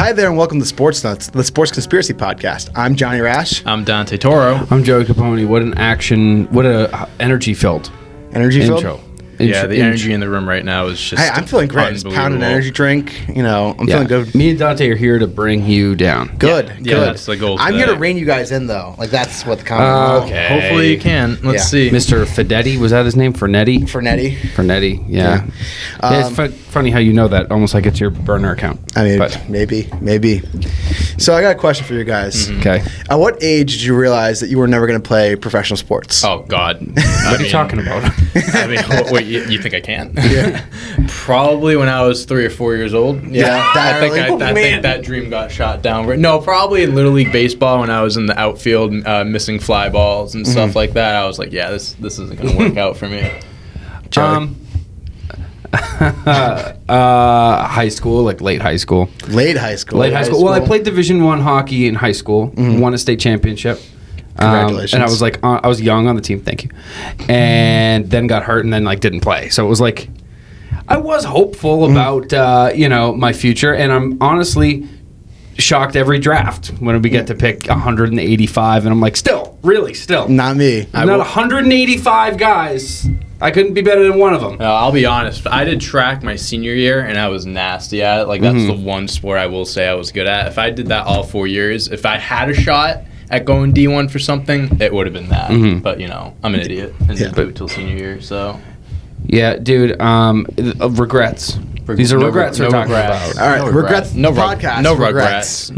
Hi there and welcome to Sports Nuts, the Sports Conspiracy Podcast. I'm Johnny Rash. I'm Dante Toro. I'm Joey Capone. What a energy-filled Intro. Yeah, the energy in the room right now is just Hey, I'm feeling great. Just pound an energy drink. You know, I'm feeling good. Me and Dante are here to bring you down. Good. Yeah, that's the goal I'm today. here to rein you guys in, though. Like, that's what the comment Okay. Hopefully you can. Let's see. Mr. Fidetti, was that his name? Fernetti? Fernetti, yeah. It's funny how you know that, almost like it's your burner account. I mean, maybe. So I got a question for you guys. Mm-hmm. Okay. At what age did you realize that you were never going to play professional sports? Oh, God. What are you talking about? I mean, wait, you think I can? Yeah. Probably when I was 3 or 4 years old. Yeah, I think man. that dream got shot down. No, probably in Little League baseball when I was in the outfield missing fly balls and stuff like that. I was like, yeah, this isn't going to work out for me. High school, like late high school. Late high school. Well, I played Division I hockey in high school. Won a state championship. Congratulations. And I was like, I was young on the team. Thank you. And then got hurt, and then like didn't play. So it was like, I was hopeful about my future, and I'm honestly shocked every draft when we get to pick 185, and I'm like, still. Not me. Not 185 guys. I couldn't be better than one of them. I'll be honest. I did track my senior year, and I was nasty at it. Like, that's the one sport I will say I was good at. If I did that all 4 years, if I had a shot at going D1 for something, it would have been that. But, I'm an idiot and didn't do it till senior year, so. Yeah, dude, regrets. These are regrets we're talking about. All right, regrets. Podcast. No regrets.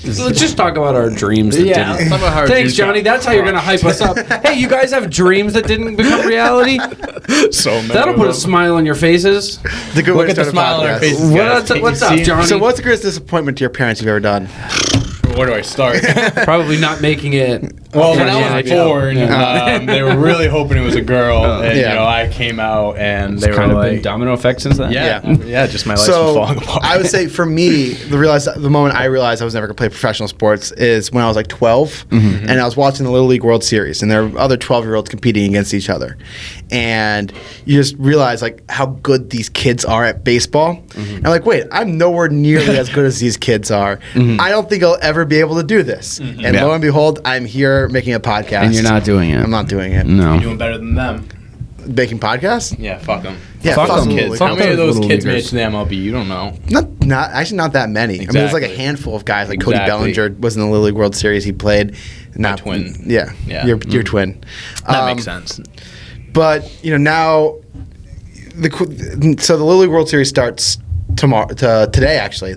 Let's just talk about our dreams that Yeah, let's didn't. talk about how our Thanks, dreams Johnny. got That's how you're going to hype us up. Hey, you guys have dreams that didn't become reality? So many. That'll put a smile on your faces. The good way Look to at the start a smile on our podcast. faces. guys. What's Can up, you see? Johnny? So what's the greatest disappointment to your parents you've ever done? Where do I start? Probably not making it. Well, when I was born, they were really hoping it was a girl, and Yeah. I came out, and they were kind of like, been domino effect since then. yeah, just my life's So been falling apart. I would say for me, the moment I realized I was never going to play professional sports is when I was like 12, and I was watching the Little League World Series, and there were other 12-year-olds competing against each other, and you just realize like how good these kids are at baseball. And I'm like, wait, I'm nowhere nearly as good as these kids are. I don't think I'll ever be able to do this. And lo and behold, I'm here making a podcast. And you're not doing it. I'm not doing it. No. You're doing better than them. Making podcasts? Yeah, fuck them. Yeah, Fuck fuck them. them. Kids. Fuck How many of those those little kids made leaguers. it to the MLB? You don't know. Not that many. I mean, there's like a Exactly. handful of guys. Like Cody Exactly. Bellinger was in the Little League World Series. He played. Not twin. Yeah. Yeah. Your twin. That makes sense. But now, so the Little League World Series starts today actually.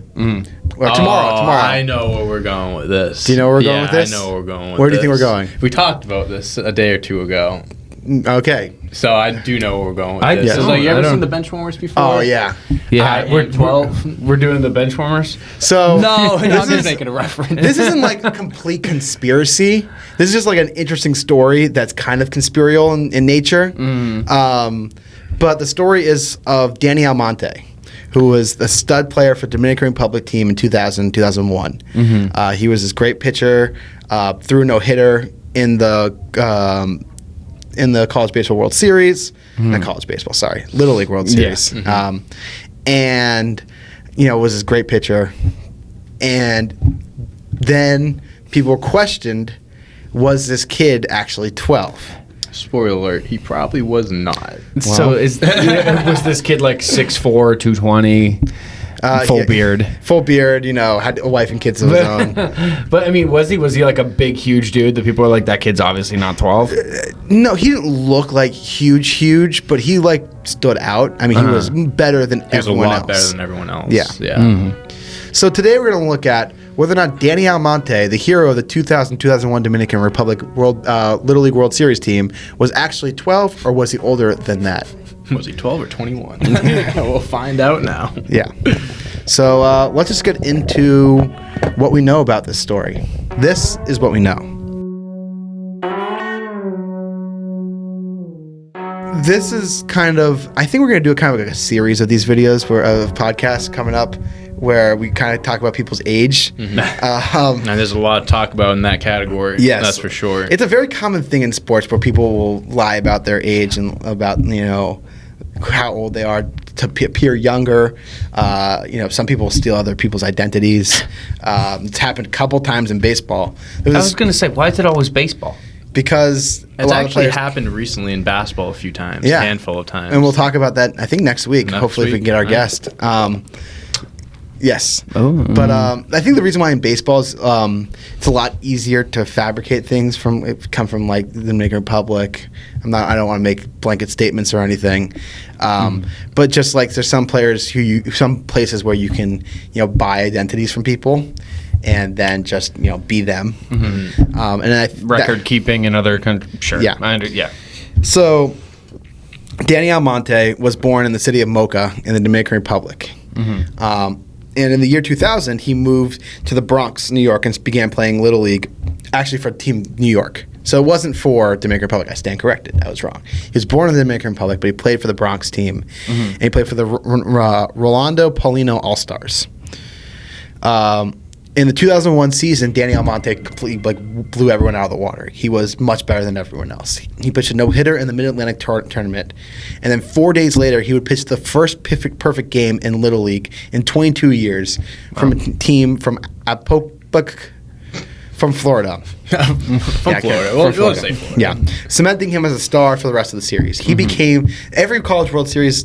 Or tomorrow. I know where we're going with this. Do you know where we're going with this? I know where we're going with this. Where do you think we're going? We talked about this a day or two ago. Okay. So I do know where we're going with I this. don't. It's like, you I ever don't- seen the benchwarmers before? Oh yeah. Yeah, we're 12. We're doing the benchwarmers. So No, I'm this just is making a reference. this isn't like a complete conspiracy. This is just like an interesting story that's kind of conspirial in nature. But the story is of Danny Almonte, who was the stud player for Dominican Republic team in 2000, 2001. He was this great pitcher, threw a no-hitter in the College Baseball World Series. Not College Baseball, sorry. Little League World Series. And, was this great pitcher. And then people questioned, was this kid actually 12? Spoiler alert, he probably was not. So was this kid like 6'4", 220, full beard? Full beard, had a wife and kids of his own. But I mean, was he like a big, huge dude that people were like, that kid's obviously not 12? No, he didn't look like huge, but he like stood out. I mean, he was better than He was a everyone lot else. better than everyone else. Yeah. So today we're going to look at whether or not Danny Almonte, the hero of the 2000-2001 Dominican Republic Little League World Series team, was actually 12 or was he older than that? Was he 12 or 21? We'll find out now. Yeah. So let's just get into what we know about this story. This is what we know. This is I think we're going to do kind of like a series of these videos of podcasts coming up where we kind of talk about people's age. And there's a lot to talk about in that category. Yes. That's for sure. It's a very common thing in sports where people will lie about their age and about, how old they are to appear younger. Some people steal other people's identities. It's happened a couple times in baseball. I was going to say, why is it always baseball? Because it's actually happened recently in basketball a few times, a handful of times. And we'll talk about that, I think, next week, hopefully if we can get our guest. Yes. Oh. But I think the reason why in baseball is it's a lot easier to fabricate things come from like the Dominican Republic. I don't want to make blanket statements or anything. But just like there's some players some places where you can, buy identities from people and then just, be them. And record keeping in other countries. Sure. Yeah. So Danny Almonte was born in the city of Mocha in the Dominican Republic. And in the year 2000, he moved to the Bronx, New York, and began playing Little League, actually for Team New York. So it wasn't for Dominican Republic. I stand corrected. I was wrong. He was born in the Dominican Republic, but he played for the Bronx team. And he played for the Rolando Paulino All-Stars. In the 2001 season, Danny Almonte completely blew everyone out of the water. He was much better than everyone else. He pitched a no-hitter in the Mid-Atlantic tournament, and then 4 days later, he would pitch the first perfect game in Little League in 22 years from a team from Apopka, from Florida. Florida. We'll say Florida. Yeah. Cementing him as a star for the rest of the series. He became, every College World Series,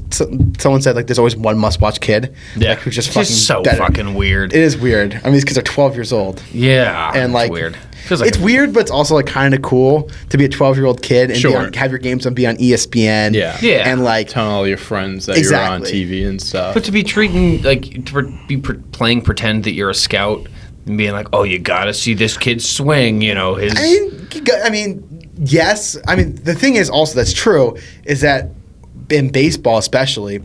someone said, there's always one must-watch kid. Who's just fucking so better. fucking weird. It is weird. I mean, these kids are 12 years old. Yeah. And it's weird. Feels like it's weird, but it's also kind of cool to be a 12-year-old kid and have your games be on ESPN. Yeah. And telling all your friends that you're on TV and stuff. But to be playing pretend that you're a scout and being like, oh, you gotta see this kid swing, his. Yes. I mean, the thing is also that's true is that in baseball especially,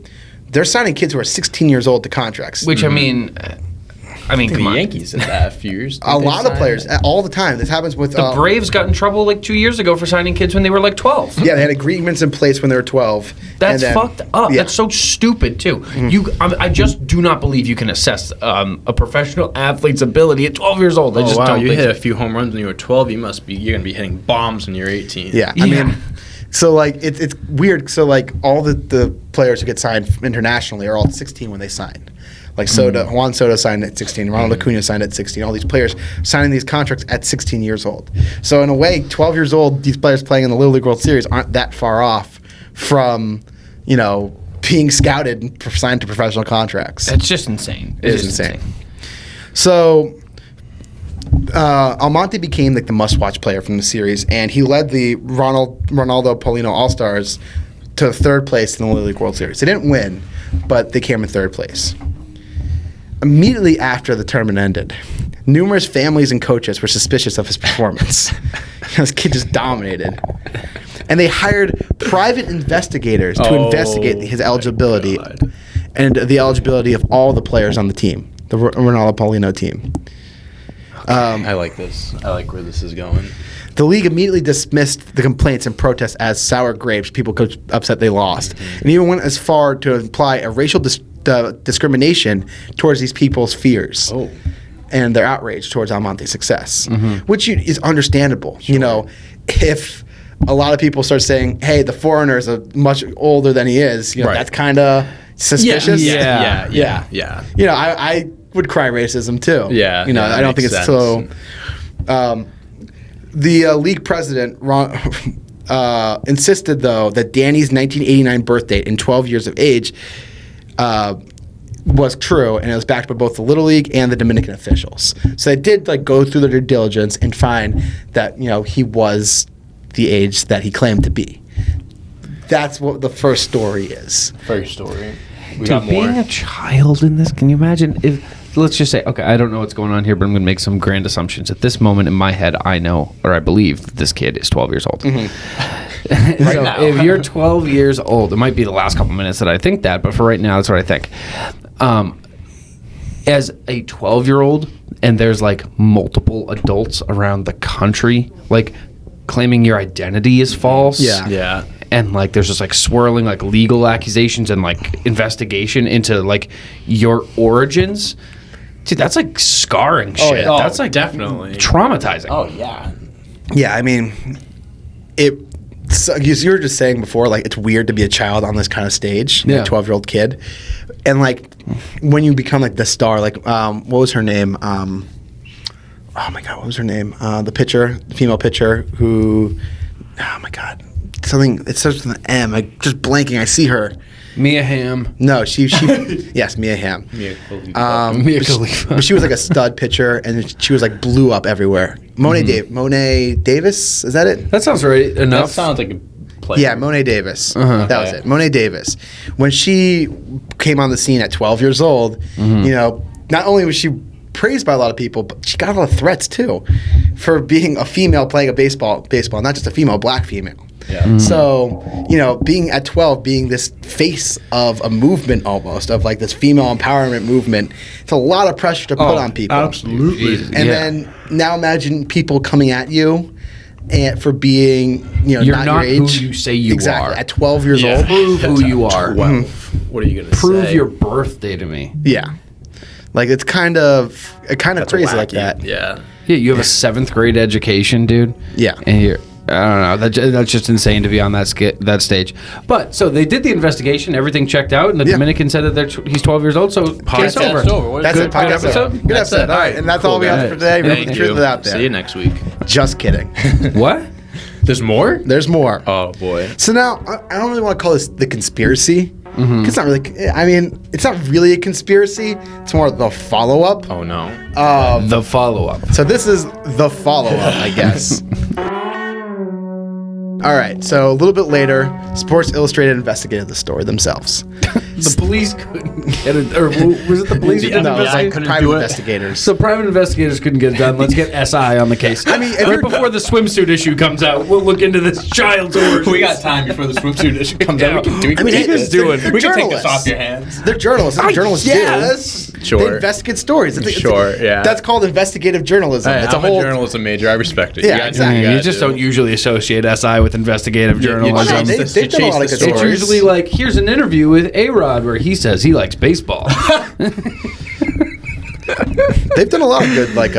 they're signing kids who are 16 years old to contracts. Which, come the on. Yankees did that a few years. A lot of players, all the time. This happens with the Braves got in trouble 2 years ago for signing kids when they were 12. Yeah, they had agreements in place when they were 12. That's fucked up. Yeah. That's so stupid too. I just do not believe you can assess a professional athlete's ability at 12 years old. You hit a few home runs when you were 12. You're gonna be hitting bombs when you're 18. Yeah. I mean, so it's weird. So all the players who get signed internationally are all 16 when they sign. Like Juan Soto signed at 16, Ronald Acuna signed at 16. All these players signing these contracts at 16 years old. So in a way, 12 years old, these players playing in the Little League World Series aren't that far off from, being scouted and signed to professional contracts. It's just insane. It is insane. So Almonte became the must-watch player from the series, and he led the Ronaldo Paulino All-Stars to third place in the Little League World Series. They didn't win, but they came in third place. Immediately after the tournament ended, numerous families and coaches were suspicious of his performance. This kid just dominated. And they hired private investigators to investigate his eligibility and the eligibility of all the players on the team, the Ronaldo Paulino team. I like this. I like where this is going. The league immediately dismissed the complaints and protests as sour grapes. People got upset they lost. And even went as far to imply a racial discrimination towards these people's fears and their outrage towards Almonte's success, which is understandable. Sure. If a lot of people start saying, hey, the foreigner is much older than he is, that's kind of suspicious. Yeah. I would cry racism too. Yeah. I don't think it's so. The league president insisted, though, that Danny's 1989 birth date and 12 years of age was true, and it was backed by both the Little League and the Dominican officials. So they did go through their due diligence and find that he was the age that he claimed to be. That's what the first story is. First story. We Dude, got more. being a child in this, can you imagine if, let's just say, okay, I don't know what's going on here, but I'm going to make some grand assumptions. At this moment in my head, I know, or I believe, that this kid is 12 years old. So now. if you're 12 years old, it might be the last couple minutes that I think that, but for right now, that's what I think. As a 12-year-old, and there's multiple adults around the country, claiming your identity is false. Yeah. And there's just swirling legal accusations and investigation into your origins. Dude, that's scarring shit. Yeah. That's definitely traumatizing. Oh yeah. Yeah, I mean, So you were just saying before, like, it's weird to be a child on this kind of stage, Yeah. a 12-year-old kid, and like when you become like the star, like what was her name? Oh my God, what was her name? The female pitcher who, oh my God, something. It starts with an M. I'm just blanking. I see her. Mia Hamm. No, she yes, Mia Hamm. Mia Mia Khalifa. But she was like a stud pitcher, and she was like blew up everywhere. Monet Davis, is that it? That sounds right That enough. sounds like a player. Yeah, Monet Davis. Uh-huh. That was Okay. it. Monet Davis. When she came on the scene at 12 years old, you know, not only was she praised by a lot of people, but she got a lot of threats too for being a female playing a baseball, not just a female, black female. Yeah. So, you know, being at 12, being this face of a movement almost, of like this female empowerment movement, it's a lot of pressure to put on people. Absolutely. And then now imagine people coming at you and for being, you know, You're not not your age. who you say you exactly. are. At 12 years Yeah. old. Prove who you are. 12. What are you gonna Prove say? your birthday to me. Yeah. Like it's kind of crazy like Wacky. that. Yeah. Yeah, you have a 7th grade education, dude. Yeah. And you're, I don't know. That's just insane to be on that stage. But so they did the investigation. Everything checked out, and the Yeah. Dominican said that he's 12 years old. So case Podcast's over. over. That's Good- it. Podcast good episode? episode. Good That's episode. it. All right. And that's all we have for today. Remember Thank the truth you. is out there. See you next week. Just kidding. What? There's more? There's more. Oh boy. So now I don't really want to call this the conspiracy. It's not really. I mean, it's not really a conspiracy. It's more the follow up. Oh no. The follow up. So this is the follow up, I guess. All right. So a little bit later, Sports Illustrated investigated the story themselves. The police couldn't get it, or was it the police? who Yeah, did the No, it was I like investigation? couldn't private do it. investigators. So private investigators couldn't get it done. Let's get SI on the case. I mean, if right you're- before the swimsuit issue comes out, we'll look into this child's origins. We got time before the swimsuit issue comes out. We can do it. I mean, We can hey, take they're this. We can take this journalists. off your hands. They're journalists. That's what journalists yes. do. They Sure. investigate stories. Sure, yeah. That's called investigative journalism. Hey, It's I'm a journalism major. I respect it. Yeah, You gotta do exactly. what You gotta just do. don't usually associate SI with investigative journalism. no, they've to done a lot of chase good the It's stories. usually like, here's an interview with A-Rod where he says he likes baseball. They've done a lot of good. Like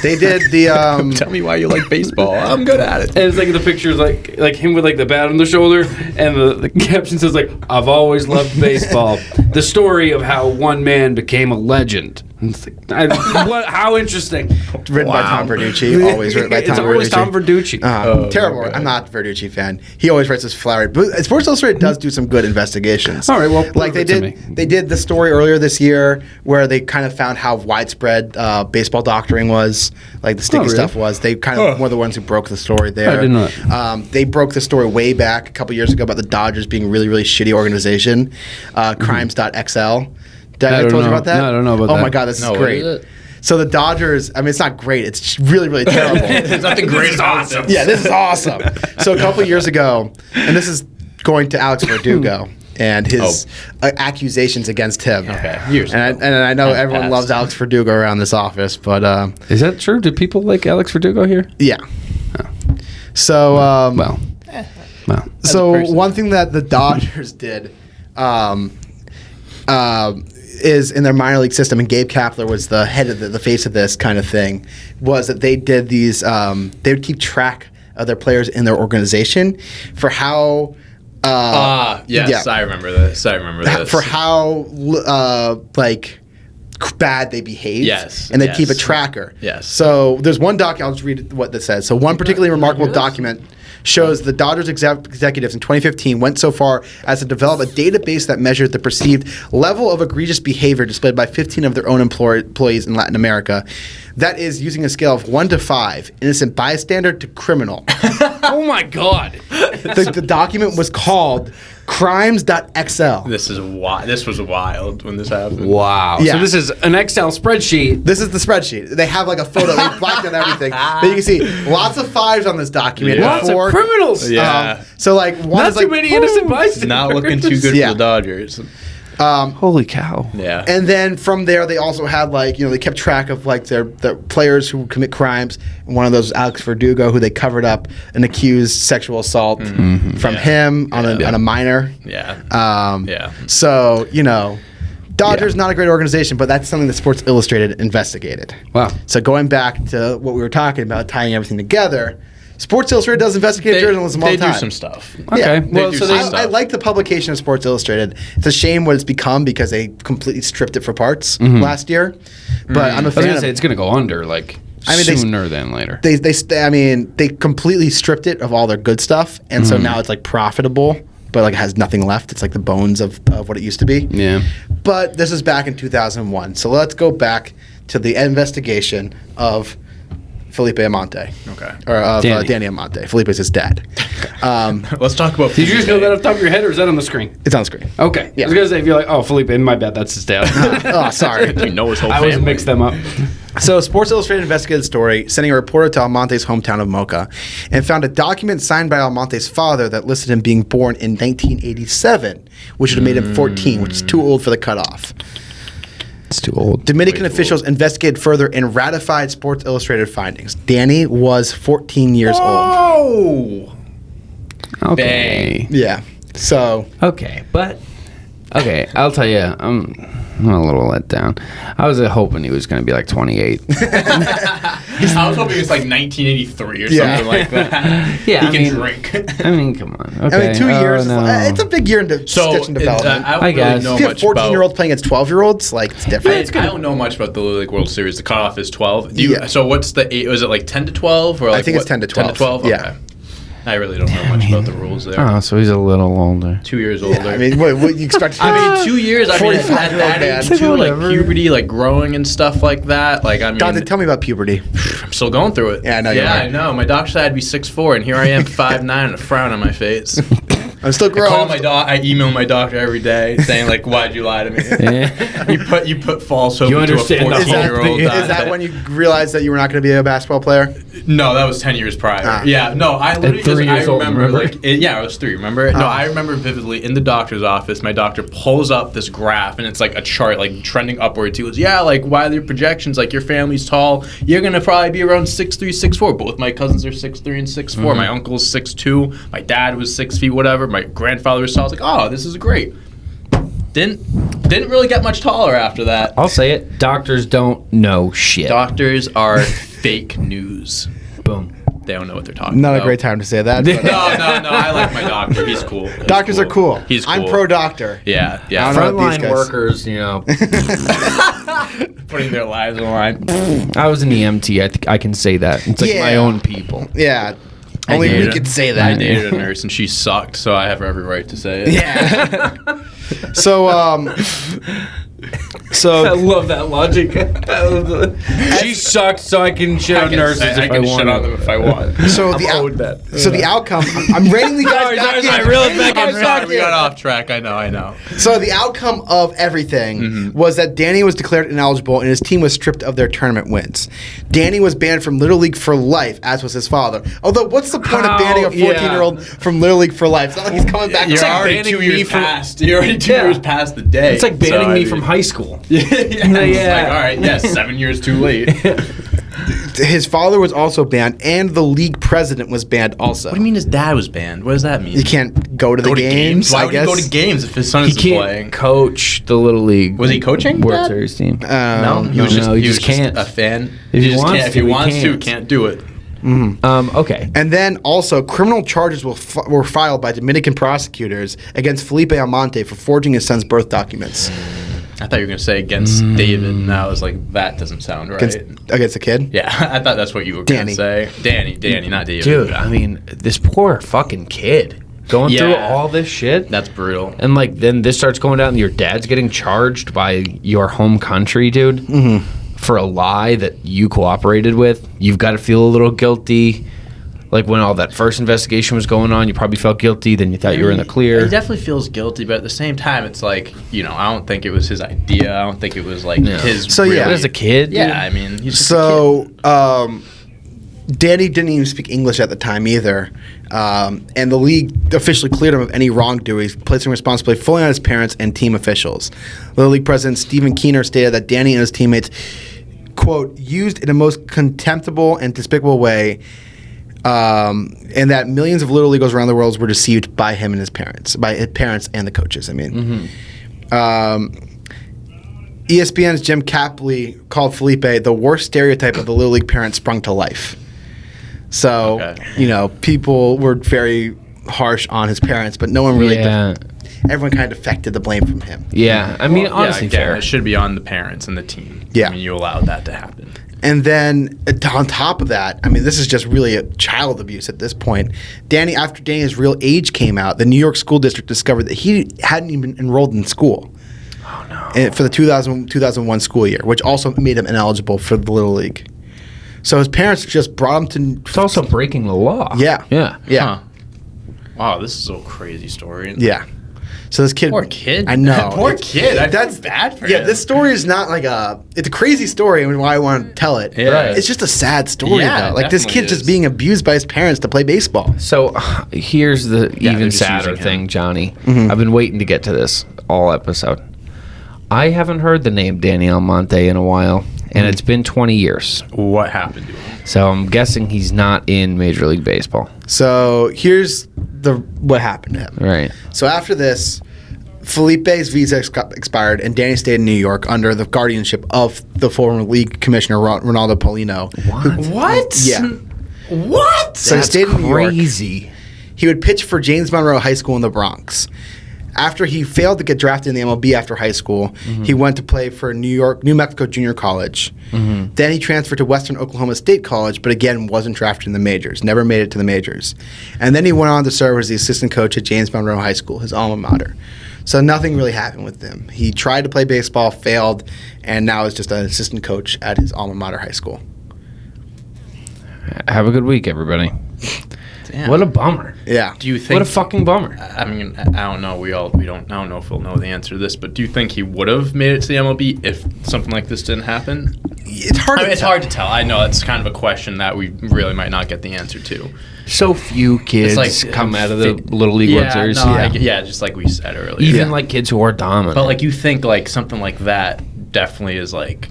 they did the. Tell me why you like baseball. I'm good at it. And it's like the picture's like him with like the bat on the shoulder, and the caption says like, "I've always loved baseball." The story of how one man became a legend. And it's like, how interesting. Written by Tom Verducci. Always written by Tom It's always Verducci. Tom Verducci. Terrible. okay. I'm not a Verducci fan. He always writes this flowery. But Sports Illustrated does do some good investigations. All right, well, like prove they it to did. me. They did the story earlier this year where they kind of found how widespread baseball doctoring was, like the sticky really? stuff was. They kind of were the ones who broke the story there. I didn't know that. They broke the story way back a couple years ago about the Dodgers being a really, really shitty organization. Crimes.xl. Did I don't told you know. about that? No, I don't know about Oh that. my god, this No, is what great. is it? So the Dodgers, I mean, it's not great. It's really, really terrible. There's nothing great about it. Yeah, this is awesome. So a couple years ago, and this is going to Alex Verdugo and his accusations against him. Okay, years and ago. I know Time everyone passed. loves Alex Verdugo around this office, but Is that true? Do people like Alex Verdugo here? yeah. So Well. so person. one thing that the Dodgers did is in their minor league system, and Gabe Kapler was the head of the face of this kind of thing, was that they did these, they would keep track of their players in their organization for how Yes, I remember this. for how like bad they behaved. Yes, and they yes. keep a tracker. Yes. So there's one document. I'll just read what this says. So one particularly remarkable document shows the Dodgers executives in 2015 went so far as to develop a database that measured the perceived level of egregious behavior displayed by 15 of their own employees in Latin America. That is using a scale of 1 to 5, innocent bystander to criminal. Oh my God. The document was called crimes.xl. This was wild when this happened. Wow. Yeah. So this is an Excel spreadsheet. This is the spreadsheet. They have like a photo. They blacked out everything. But you can see lots of 5s on this document. Yeah. Lots of Four- criminals. Yeah. So like one Not is too like many innocent bystanders. Not looking too good Yeah. for the Dodgers. Holy cow. Yeah. And then from there, they also had like they kept track of like their players who commit crimes. And one of those was Alex Verdugo, who they covered up an accused sexual assault from him on a minor. Yeah. Yeah. So Dodgers not a great organization, but that's something that Sports Illustrated investigated. Wow. So going back to what we were talking about, tying everything together. Sports Illustrated does investigative journalism all They the time. do some stuff. Okay. Yeah. Well, do so some they, stuff. I like the publication of Sports Illustrated. It's a shame what it's become because they completely stripped it for parts last year. But I'm a I was fan gonna of say it's gonna go under like sooner than later. they completely stripped it of all their good stuff, and so now it's like profitable, but like it has nothing left. It's like the bones of what it used to be. Yeah. But this is back in 2001, so let's go back to the investigation of Felipe Almonte. Okay. Or of Danny. Danny Almonte. Felipe's his dad. Let's talk about. Did you just know that off the top of your head, or is that on the screen? It's on the screen. Okay. Yeah. I was gonna say if you're like, oh, Felipe, my bad, that's his dad. Oh, sorry. You know his whole I family. always mix them up. So, Sports Illustrated investigated the story, sending a reporter to Almonte's hometown of Mocha, and found a document signed by Almonte's father that listed him being born in 1987, which would have made him 14, which is too old for the cutoff. It's too old. Dominican officials investigated further and ratified Sports Illustrated findings. Danny was 14 years old. Oh. Okay. Yeah. So, Okay, but Okay, I'll tell you, I'm a little let down. I was hoping he was going to be like 28. I was hoping it's like 1983 or Yeah. something like that. Yeah, he I can mean- drink. I mean, come on. Okay. I mean, 2 years, no. it's a big year into So stitch and development. I don't I really guess. know if you have much about. 14-year-olds playing against 12-year-olds, like, it's different. I don't know much about the Little League World Series. The cutoff is 12. Do you, Yeah. So what's the eight? Was it like 10 to 12 or like think it's 10 to 12. 10 to 12. Yeah. Okay. I really don't know much about the rules there. Oh, so he's a little older. 2 years older. I mean, what you expect? I mean, 2 years. I mean, at 45-year-old that man. age too, like Whatever. puberty, like growing and stuff like that. Like I mean, Dante, tell me about puberty. I'm still going through it. Yeah, I know you Yeah, are. I know. My doctor said I'd be 6'4", and here I am 5'9", and a frown on my face. I'm still I growing. call my I email my doctor every day saying like, "Why'd you lie to me? Yeah. you put false hope You into a understand the whole 14-year-old." thing. Is that when you realized that you were not going to be a basketball player? No, that was 10 years prior. Ah. Yeah, no, I literally 3 years I old, remember, remember? like, yeah, I was 3, remember? No, I remember vividly in the doctor's office, my doctor pulls up this graph, and it's like a chart, like, trending upwards. He goes, yeah, like, why are your projections? Like, your family's tall. You're going to probably be around 6'3", 6'4". Both my cousins are 6'3" and 6'4". My uncle's 6'2". My dad was 6 feet, whatever. My grandfather was tall. I was like, oh, this is great. Didn't really get much taller after that. I'll say it. Doctors don't know shit. Doctors are fake news. Boom. They don't know what they're talking Not about. a great time to say that. But No, I like my doctor. He's cool. He's doctors are cool. He's cool. I'm pro doctor. Yeah. I don't know about these Frontline guys. workers, you know. Putting their lives on the line. I was an EMT. I think I can say that. It's like my Yeah. own people. Yeah. Only we dated- could say I that. dated a nurse and she sucked, so I have every right to say it. Yeah. So, I love that logic. She sucks, so I can shit I on can, nurses say, I if I can want. shit on them if I want. so the outcome. I'm reining the guys back in. I reel it back I'm in. reining Sorry, the we guys got back in. off track. I know. So the outcome of everything was that Danny was declared ineligible and his team was stripped of their tournament wins. Danny was banned from Little League for life, as was his father. Although, what's the point of banning a 14-year-old from Little League for life? It's not like he's coming back. You're like already banning 2 me years from- past. You're already 2 years past the day. It's like banning me from high school. Yeah. It's Yeah. like, all right, yes, 7 years too late. His father was also banned, and the league president was banned also. What do you mean his dad was banned? What does that mean? He can't go to the games. Why I would guess. he go to games if his son He isn't can't playing? coach the Little League. Was he coaching? World Dad? Series team? No, he was no, just he he was just can't. a fan. If he just wants can't. If to, he he wants to, can't. can't do it. Okay. And then also, criminal charges were filed by Dominican prosecutors against Felipe Almonte for forging his son's birth documents. I thought you were gonna say against David, and I was like, that doesn't sound right. Against the kid? Yeah, I thought that's what you were Danny. gonna say. Danny, not David. Dude, I mean, this poor fucking kid going through Yeah. all this shit. That's brutal. And like then this starts going down and your dad's getting charged by your home country, dude. For a lie that you cooperated with. You've got to feel a little guilty. Like when all that first investigation was going on, you probably felt guilty, then you thought you were in the clear. He definitely feels guilty, but at the same time, it's like, I don't think it was his idea. I don't think it was like his. So, yeah. But as a kid, Yeah, dude, I mean, he's just a kid. So, Danny didn't even speak English at the time either. And the league officially cleared him of any wrongdoing, placing responsibility fully on his parents and team officials. Little League president Stephen Keener stated that Danny and his teammates, quote, used in a most contemptible and despicable way, and that millions of Little Leaguers around the world were deceived by him and his parents, by his parents and the coaches, I mean. ESPN's Jim Capley called Felipe the worst stereotype of the Little League parent sprung to life. So, people were very harsh on his parents, but no one really. Everyone kind of deflected the blame from him. Yeah, I mean, honestly, fair. It should be on the parents and the team. Yeah, I mean, you allowed that to happen. And then on top of that, I mean, this is just really a child abuse at this point. After Danny's real age came out, the New York School District discovered that he hadn't even enrolled in school. Oh no! For the 2001 school year, which also made him ineligible for the Little League. So his parents just brought him to. It's also breaking the law. Yeah. Yeah. Huh. Wow, this is a crazy story. Yeah. So this kid, poor kid. I know, poor kid. That's bad for him. Yeah, this story is not like it's a crazy story, and why I want to tell it. Yeah. It's just a sad story. Yeah, though. Like this kid just being abused by his parents to play baseball. So here's the even just sadder using thing, him. Johnny. Mm-hmm. I've been waiting to get to this all episode. I haven't heard the name Danny Almonte in a while, and it's been 20 years. What happened to him? So I'm guessing he's not in Major League Baseball. So here's what happened to him. Right. So after this, Felipe's visa expired, and Danny stayed in New York under the guardianship of the former league commissioner Rolando Paulino. What? Yeah. What? So he stayed in New York. Crazy. He would pitch for James Monroe High School in the Bronx. After he failed to get drafted in the MLB after high school, he went to play for New Mexico Junior College. Then he transferred to Western Oklahoma State College, but again wasn't drafted in the majors, never made it to the majors. And then he went on to serve as the assistant coach at James Monroe High School, his alma mater. So nothing really happened with him. He tried to play baseball, failed, and now is just an assistant coach at his alma mater high school. Have a good week, everybody. Damn. What a bummer. Yeah. Do you think? What a fucking bummer. I mean, I don't know. I don't know if we'll know the answer to this, but do you think he would have made it to the MLB if something like this didn't happen? It's hard. I mean, it's hard to tell. I know it's kind of a question that we really might not get the answer to. So few kids come out of the Little League World Series. Just like we said earlier. Even like kids who are dominant. But like you think like something like that definitely is like,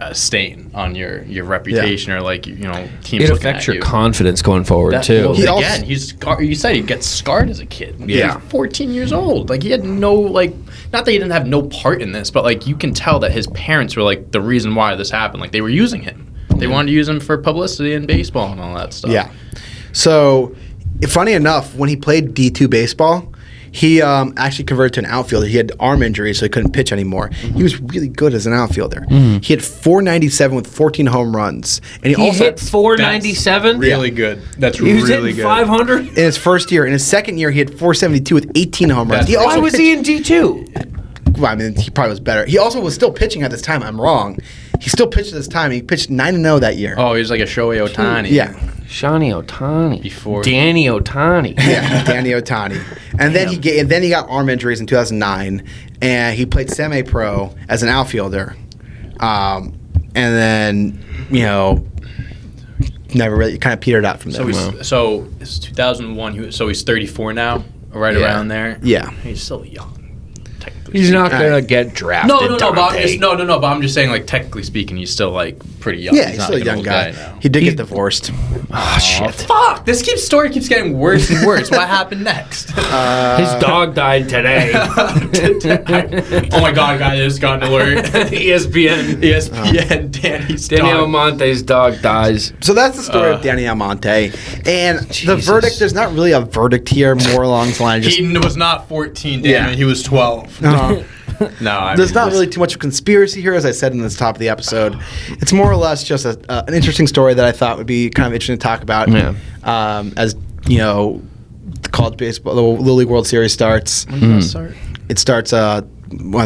a stain on your reputation or like, teams it affects your confidence going forward too. Well, again, you said he gets scarred as a kid. Yeah. He's 14 years old. Like he had no not that he didn't have no part in this, but like you can tell that his parents were like the reason why this happened. Like they were using him. They wanted to use him for publicity in baseball and all that stuff. Yeah. So, funny enough, when he played D2 baseball, he actually converted to an outfielder. He had arm injuries, so he couldn't pitch anymore. He was really good as an outfielder. He had 497 with 14 home runs. And he also hit 497? Really good. That's he was really hitting good. 500? In his first year. In his second year, he had 472 with 18 home runs. Why was he in D2? Well, I mean, he probably was better. He also was still pitching at this time. I'm wrong. He still pitched at this time. He pitched 9-0 that year. Oh, he was like a Shohei Ohtani. Yeah. Shani Ohtani. Before Danny Ohtani. Yeah, Danny Ohtani. And then he got arm injuries in 2009, and he played semi-pro as an outfielder. And then, never really kind of petered out from there. So it's 2001. So he's 34 now, right around there. Yeah. He's still young. He's not going to get drafted. No, but I'm just saying, like, technically speaking, he's still, like, pretty young. Yeah, he's still a young guy. He did get divorced. Oh, shit. Fuck! This story keeps getting worse and worse. What happened next? His dog died today. Oh my god, guys, I just got an alert. ESPN, Danny Almonte's dog dies. So that's the story of Danny Almonte. And the verdict, there's not really a verdict here, more along the line. He was not 14, damn it. He was 12. There's not really too much of conspiracy here, as I said in the top of the episode. It's more or less just an interesting story that I thought would be kind of interesting to talk about. Yeah. As the college baseball, the Little League World Series starts. When does that start? It starts by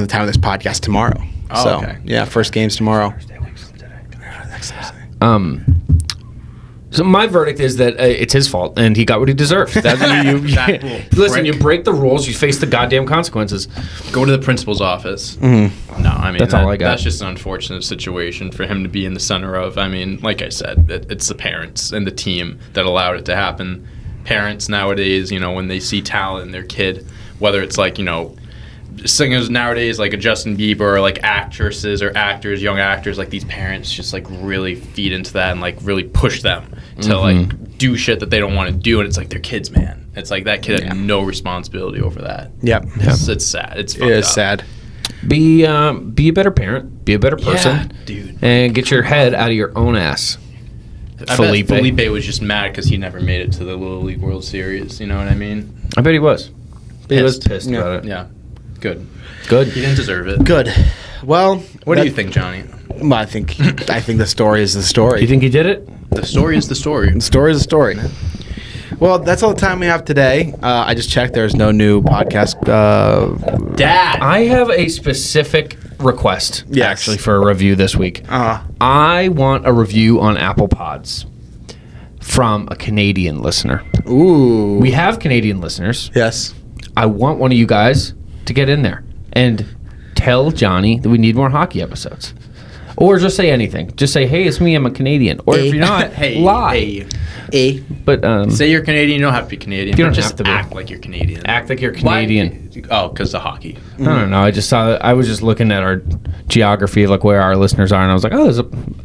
the time of this podcast tomorrow. Oh, so, okay. Yeah, first game's tomorrow. So my verdict is that it's his fault, and he got what he deserved. Listen, you break the rules, you face the goddamn consequences. Go to the principal's office. Mm-hmm. No, I mean that's all I got. That's just an unfortunate situation for him to be in the center of. I mean, like I said, it's the parents and the team that allowed it to happen. Parents nowadays, when they see talent in their kid, whether it's like singers nowadays like a Justin Bieber or like actresses or actors, young actors, like these parents just like really feed into that and like really push them to like do shit that they don't want to do, and it's like their kids, man. It's like that kid had no responsibility over that. Yep. It's sad. It's fucked up. Sad. Be a better parent, be a better person, dude, and get your head out of your own ass. Felipe. bet Felipe was just mad because he never made it to the Little League World Series. You know what I mean? I bet he was. He was Pissed. pissed about it. Yeah. Good. Good. He didn't deserve it. Good. Well, What do you think, Johnny? Well, I think the story is the story. You think he did it? The story is the story. The story is the story. Well, that's all the time we have today. I just checked. There's no new podcast. Dad! I have a specific request, Yes. actually, for a review this week. Uh, I want a review on Apple Pods from a Canadian listener. ooh. We have Canadian listeners. Yes. I want one of you guys to get in there and tell Johnny that we need more hockey episodes. Or just say anything. Just say, hey, it's me, I'm a Canadian. Or if you're not, lie. But Say you're Canadian, you don't have to be Canadian. You don't just have to be. act like you're Canadian. act like you're Canadian. Oh, because of hockey. I don't know. I just saw that. I was just looking at our geography, like where our listeners are, and I was like, oh, there's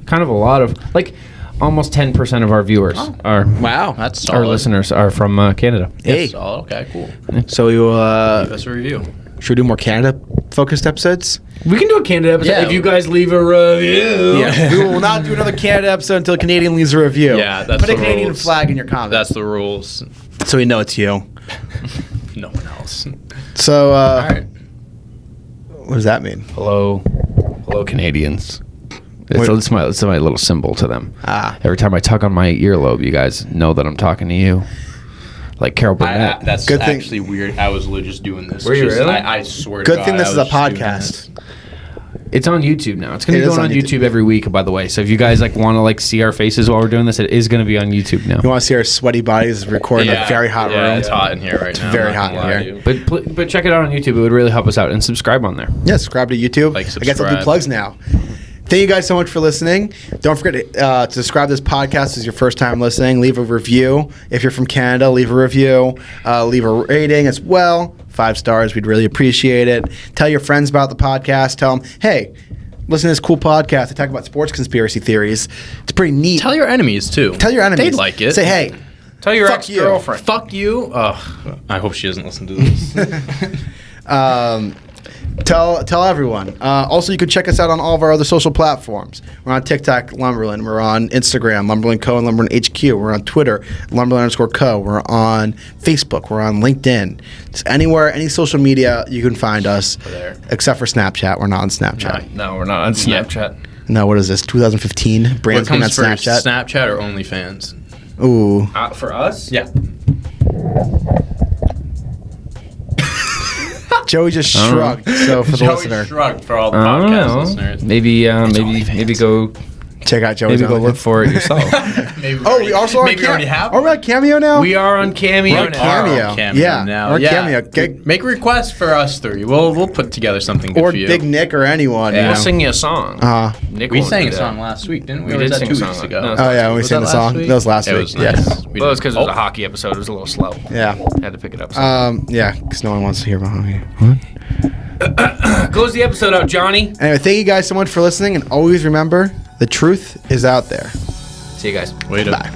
kind of a lot of, like, almost 10% of our viewers are, Wow. That's solid. our listeners are from Canada. Hey. Solid. Okay, cool. So we Give us a review. should we do more Canada-focused episodes? We can do a Canada episode Yeah. if you guys leave a review. Yeah. We will not do another Canada episode until a Canadian leaves a review. Yeah, that's Put a the Canadian rules. flag in your comments. That's the rules. so we know it's you. No one else. So, All right. what does that mean? Hello, Canadians. Wait. It's my little symbol to them. Ah. Every time I tug on my earlobe, you guys know that I'm talking to you. Like Carol Burnett. That's Good thing- actually weird. I was literally just doing this. Were you Just- really? I swear to Good God, thing this I is a was just doing podcast. this. It's on YouTube now. It's going It to be is going on on YouTube every week, by the way. So if you guys want to see our faces while we're doing this, it is going to be on YouTube now. You want to see our sweaty bodies recording in a very hot yeah, room? It's hot in here right now. very I'm not hot gonna in lie here. to you. But check it out on YouTube. It would really help us out. And subscribe on there. Yeah, subscribe to YouTube. Like, I guess I'll do subscribe. plugs now. Thank you guys so much for listening. Don't forget to subscribe to this podcast if it's your first time listening. Leave a review. If you're from Canada, leave a review. Leave a rating as well. 5 stars. We'd really appreciate it. Tell your friends about the podcast. Tell them, hey, listen to this cool podcast. They talk about sports conspiracy theories. It's pretty neat. Tell your enemies too. Tell your enemies. They'd like it. Say, hey, Tell your Fuck you. ex-girlfriend. Fuck you. I hope she doesn't listen to this. Tell everyone. Also, you can check us out on all of our other social platforms. We're on TikTok, Lumberland. We're on Instagram, Lumberland Co. and Lumberland HQ. We're on Twitter, Lumberland_Co. We're on Facebook. We're on LinkedIn. Just anywhere, any social media, you can find us. We're there. Except for Snapchat. We're not on Snapchat. No, we're not on Snapchat. No, what is this? 2015? What Brands on comes first, Snapchat. Snapchat or OnlyFans? Ooh. For us? Yeah. Joey just shrugged. So for the Joey listener, shrugged for all the I don't podcast know. listeners. Maybe go check out Joey's. maybe go look for it yourself. Maybe Oh, we also are maybe we already have. Are we on Cameo now? We are on Cameo We're on now. Cameo. Cameo Yeah, now. we're on Yeah. Cameo. Okay. Make requests for us three. We'll put together something good Or for you. Big Nick or anyone. Yeah. You We'll know? sing you a song. Nick We won't sang do a that. song last week, didn't we? We Or did was that sing a 2 song. weeks ago? No, Oh yeah, when we Was sang the that song. last week? That was last It week. was Yes. nice. We Well, it's because it was oh, a hockey episode. It was a little slow. Yeah. Had to pick it up. Yeah, because no one wants to hear about hockey. What? Close the episode out, Johnny. Anyway, thank you guys so much for listening, and always remember, the truth is out there. See you guys. Wait a Bye.